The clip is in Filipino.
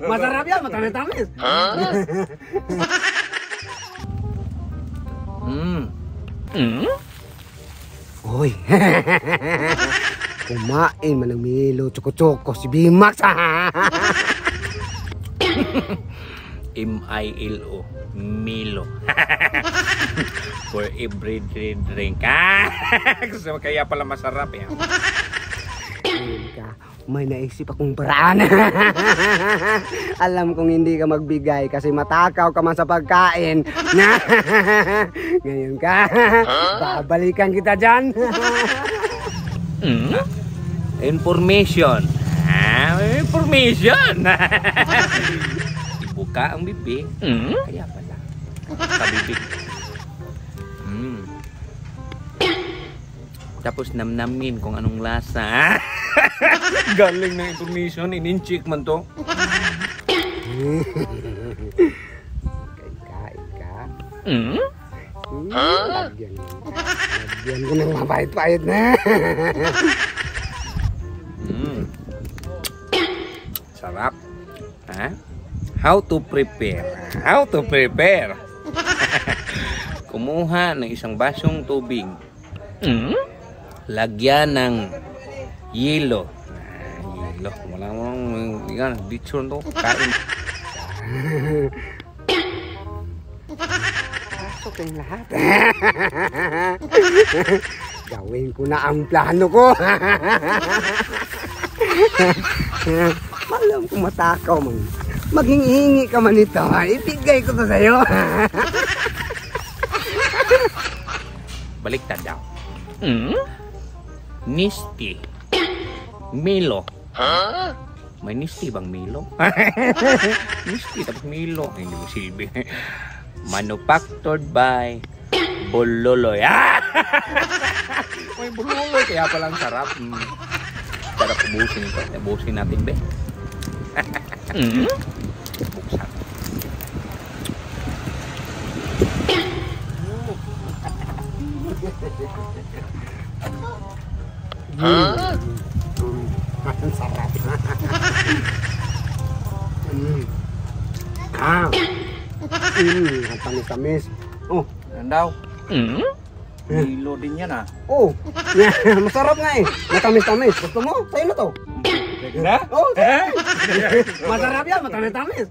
Masarap yan, matamis-tamis. Uy. Kumain man ng Milo, Choco-Choco, si Bimax. M-I-L-O, Milo. For every drink. Gusto mo kaya pala masarap yan. May naisip akong paraan. Alam kong hindi ka magbigay kasi matakaw ka man sa pagkain. Ngayon ka, babalikan kita dyan. Information. Information. Ibuka ang bibig. Kaya pala. Sa bibig. Tapos namnamin kung anong lasa. Galing na information. In-check man to. Ika. Lagyan ko ng mapait-pait na. Sarap. How to prepare. Kumuha ng isang basong tubig. Lagyan ng yelo. Yelo. Wala mo lang ditsyon to. Kain. Pasok yung lahat. Gawin ko na ang plano ko. Alam ko matakaw man. Maghingi ka man ito. Ibigay ko to sa'yo. Baliktad daw. Nisti. Milo. May nisti bang Milo? Nisti tapos Milo. Hindi mo silbi. Manufactured by Bololoy. May Bololoy. Kaya palang sarap. Sarap ubusin ito. Ubusin natin, be. Buksan. Ang sarap. Ang tamis-tamis. Oh, Yan daw. Milo din yan oh. Masarap nga eh. Matamis-tamis. Gusto mo? Sa'yo na to. Na? Oh, masarap yan. Matamis-tamis.